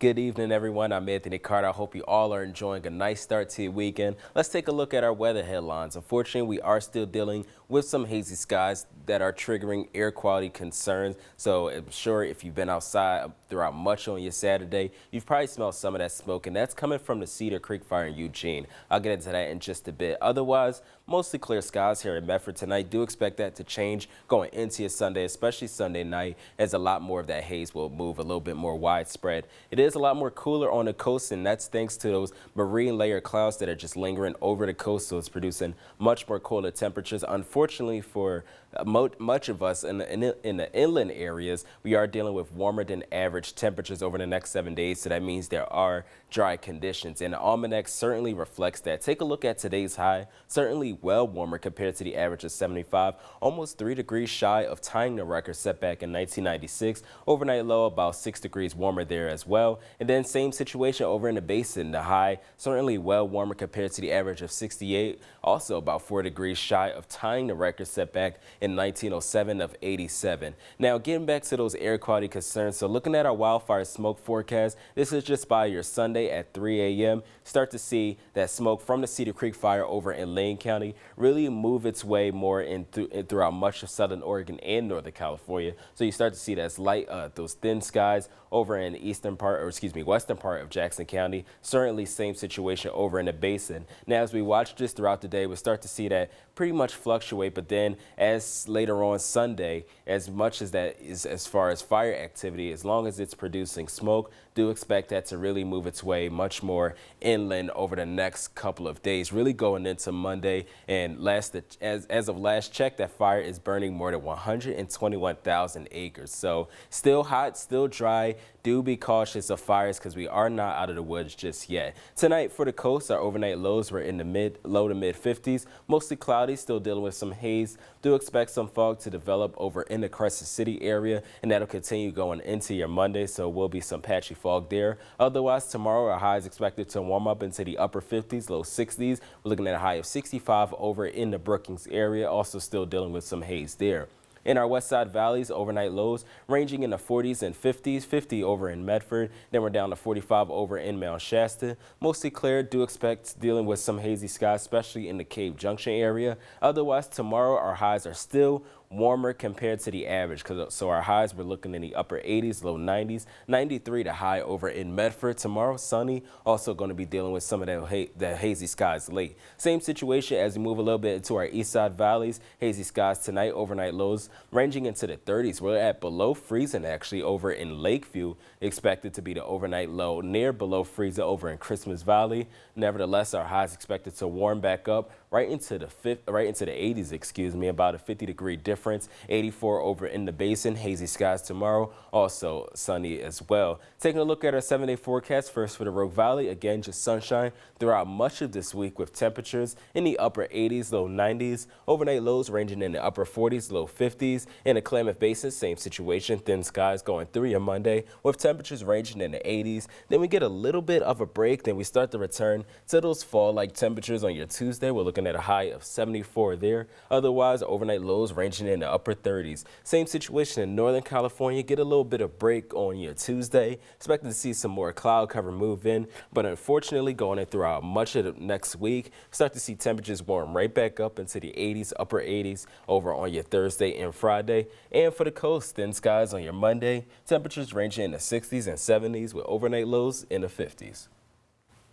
Good evening, everyone. I'm Anthony Carter. I hope you all are enjoying a nice start to your weekend. Let's take a look at our weather headlines. Unfortunately, we are still dealing with some hazy skies that are triggering air quality concerns. So I'm sure if you've been outside throughout much on your Saturday, you've probably smelled some of that smoke, and that's coming from the Cedar Creek fire in Eugene. I'll get into that in just a bit. Otherwise, mostly clear skies here in Medford tonight. Do expect that to change going into your Sunday, especially Sunday night, as a lot more of that haze will move a little bit more widespread. It is a lot more cooler on the coast, and that's thanks to those marine layer clouds that are just lingering over the coast, so it's producing much more cooler temperatures. Unfortunately for much of us in the inland areas, we are dealing with warmer than average temperatures over the next 7 days, so that means there are dry conditions, and the almanac certainly reflects that. Take a look at today's high, certainly well warmer compared to the average of 75, almost 3 degrees shy of tying the record set back in 1996. Overnight low about 6 degrees warmer there as well. And then same situation over in the basin. The high certainly well warmer compared to the average of 68, also about 4 degrees shy of tying the record set back in 1907 of 87. Now getting back to those air quality concerns, so looking at our wildfire smoke forecast, this is just by your Sunday at 3 a.m. Start to see that smoke from the Cedar Creek fire over in Lane County really move its way more throughout much of southern Oregon and northern California. So you start to see that's light, those thin skies over in the western part of Jackson County. Certainly same situation over in the basin. Now as we watch this throughout the day, we'll start to see that pretty much fluctuate, but then as later on Sunday, as much as that is as far as fire activity, as long as it's producing smoke, do expect that to really move its way much more inland over the next couple of days, really going into Monday. And as of last check, that fire is burning more than 121,000 acres. So still hot, still dry. Do be cautious of fires because we are not out of the woods just yet. Tonight for the coast, our overnight lows were in the low to mid 50s, mostly cloudy, still dealing with some haze. Do expect some fog to develop over in the Crescent City area, and that'll continue going into your Monday, so will be some patchy fog there. Otherwise, tomorrow our high is expected to warm up into the upper 50s, low 60s. We're looking at a high of 65 over in the Brookings area, also still dealing with some haze there. In our west side valleys, overnight lows ranging in the 40s and 50s, 50 over in Medford. Then we're down to 45 over in Mount Shasta. Mostly clear. Do expect dealing with some hazy skies, especially in the Cave Junction area. Otherwise, tomorrow our highs are still warmer compared to the average. So our highs, we're looking in the upper 80s, low 90s, 93 to high over in Medford. Tomorrow, sunny, also going to be dealing with some of that hazy skies late. Same situation as we move a little bit into our east side valleys. Hazy skies tonight, overnight lows ranging into the 30s. We're at below freezing actually over in Lakeview. Expected to be the overnight low near below freezing over in Christmas Valley. Nevertheless, our highs expected to warm back up right into the 80s, about a 50-degree difference. 84 over in the basin. Hazy skies tomorrow, also sunny as well. Taking a look at our 7-day forecast, first for the Rogue Valley, again just sunshine throughout much of this week with temperatures in the upper 80s, low 90s. Overnight lows ranging in the upper 40s, low 50s. In the Klamath Basin, same situation, thin skies going through your Monday with temperatures ranging in the 80s. Then we get a little bit of a break, then we start to return to those fall-like temperatures on your Tuesday. We're looking at a high of 74 there. Otherwise, overnight lows ranging in the upper 30s. Same situation in Northern California. Get a little bit of break on your Tuesday. Expecting to see some more cloud cover move in, but unfortunately going in throughout much of the next week, start to see temperatures warm right back up into the 80s, upper 80s over on your Thursday and Friday. And for the coast, thin skies on your Monday. Temperatures ranging in the 60s and 70s with overnight lows in the 50s.